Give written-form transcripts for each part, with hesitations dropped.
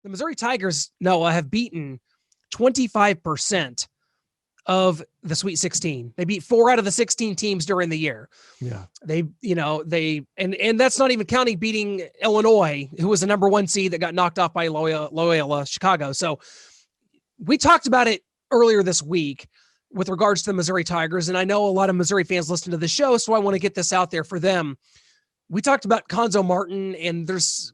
The Missouri Tigers, Noah, have beaten 25% of the Sweet 16. They beat 4 out of the 16 teams during the year. Yeah. And that's not even counting beating Illinois, who was the number 1 seed that got knocked off by Loyola Chicago. So we talked about it earlier this week with regards to the Missouri Tigers. And I know a lot of Missouri fans listen to the show, so I want to get this out there for them. We talked about Cuonzo Martin, and there's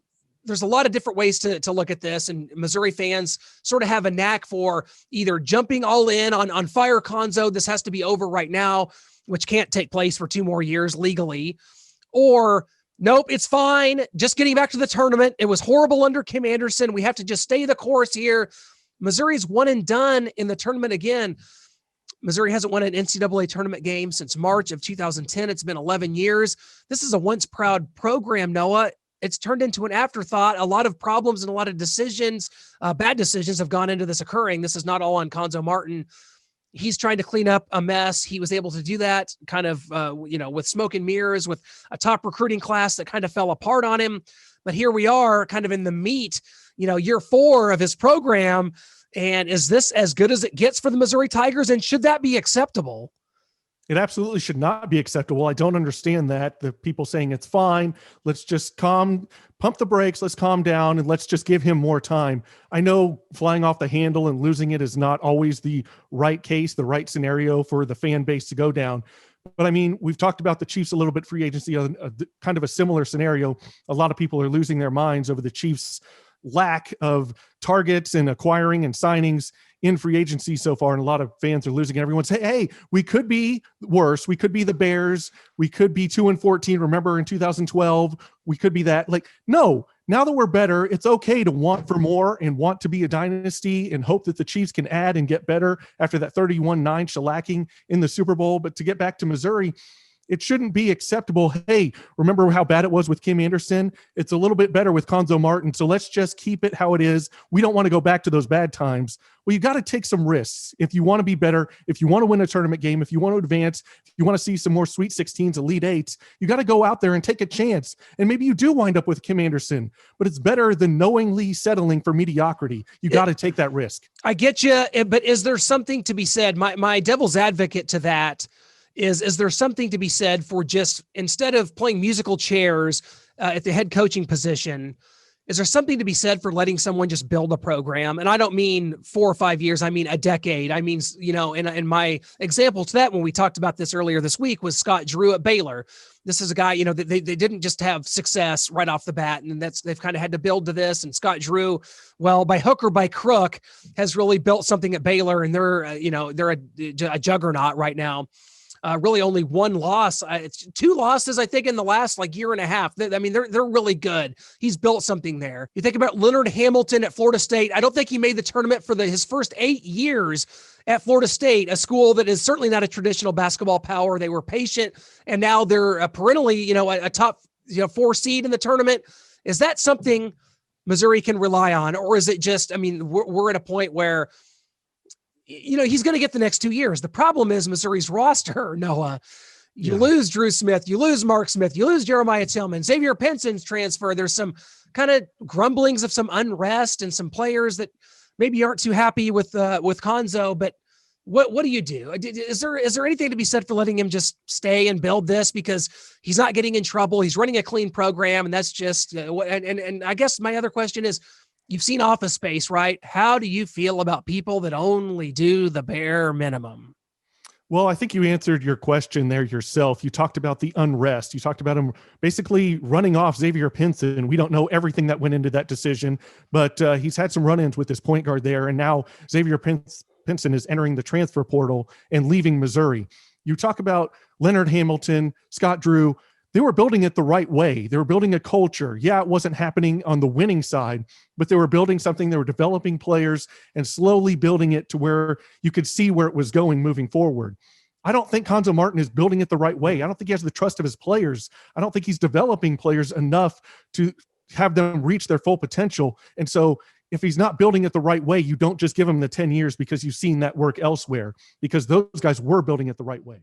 a lot of different ways to look at this, and Missouri fans sort of have a knack for either jumping all in on fire Cuonzo, this has to be over right now, which can't take place for 2 more years legally, or nope, it's fine, just getting back to the tournament. It was horrible under Kim Anderson. We have to just stay the course here. Missouri's one and done in the tournament again. Missouri hasn't won an NCAA tournament game since March of 2010. It's been 11 years. This is a once proud program, Noah. It's turned into an afterthought. A lot of problems and a lot of decisions, bad decisions have gone into this occurring. This is not all on Cuonzo Martin. He's trying to clean up a mess. He was able to do that kind of, with smoke and mirrors, with a top recruiting class that kind of fell apart on him. But here we are kind of in the meat, year 4 of his program. And is this as good as it gets for the Missouri Tigers? And should that be acceptable? It absolutely should not be acceptable. I don't understand that. The people saying it's fine. Let's just pump the brakes. Let's calm down and let's just give him more time. I know flying off the handle and losing it is not always the right case, the right scenario for the fan base to go down. But I mean, we've talked about the Chiefs a little bit free agency, kind of a similar scenario. A lot of people are losing their minds over the Chiefs' lack of targets and acquiring and signings in free agency so far. And a lot of fans are losing. Everyone's saying, hey, we could be worse. We could be the Bears. We could be 2-14. Remember in 2012, we could be that. Like, no, now that we're better, it's okay to want for more and want to be a dynasty and hope that the Chiefs can add and get better after that 31-9 shellacking in the Super Bowl. But to get back to Missouri, it shouldn't be acceptable. Hey, remember how bad it was with Kim Anderson? It's a little bit better with Cuonzo Martin. So let's just keep it how it is. We don't want to go back to those bad times. Well, you got to take some risks. If you want to be better, if you want to win a tournament game, if you want to advance, if you want to see some more Sweet 16s, Elite 8s, you got to go out there and take a chance. And maybe you do wind up with Kim Anderson, but it's better than knowingly settling for mediocrity. You got to take that risk. I get you, but is there something to be said? My devil's advocate to that is there something to be said for just, instead of playing musical chairs at the head coaching position, is there something to be said for letting someone just build a program? And I don't mean 4 or 5 years. I mean a decade. I mean, in my example to that, when we talked about this earlier this week, was Scott Drew at Baylor. This is a guy, they didn't just have success right off the bat, and they've kind of had to build to this. And Scott Drew, well, by hook or by crook, has really built something at Baylor, and they're a juggernaut right now. Really only 1 loss. It's 2 losses, I think, in the last year and a half. I mean, they're really good. He's built something there. You think about Leonard Hamilton at Florida State. I don't think he made the tournament for his first 8 years at Florida State, a school that is certainly not a traditional basketball power. They were patient, and now they're perennially, a top 4 seed in the tournament. Is that something Missouri can rely on, or is it just? I mean, we're at a point where, he's going to get the next 2 years. The problem is Missouri's roster, Noah. You lose Drew Smith, you lose Mark Smith, you lose Jeremiah Tillman, Xavier Penson's transfer. There's some kind of grumblings of some unrest and some players that maybe aren't too happy with Cuonzo. But what do you do? Is there anything to be said for letting him just stay and build this, because he's not getting in trouble? He's running a clean program, and that's just and I guess my other question is, you've seen Office Space, right? How do you feel about people that only do the bare minimum? Well, I think you answered your question there yourself. You talked about the unrest. You talked about him basically running off Xavier Pinson. We don't know everything that went into that decision, but he's had some run-ins with his point guard there. And now Xavier Pinson is entering the transfer portal and leaving Missouri. You talk about Leonard Hamilton, Scott Drew. They were building it the right way. They were building a culture. Yeah, it wasn't happening on the winning side, but they were building something. They were developing players and slowly building it to where you could see where it was going moving forward. I don't think Cuonzo Martin is building it the right way. I don't think he has the trust of his players. I don't think he's developing players enough to have them reach their full potential. And so if he's not building it the right way, you don't just give him the 10 years because you've seen that work elsewhere, because those guys were building it the right way.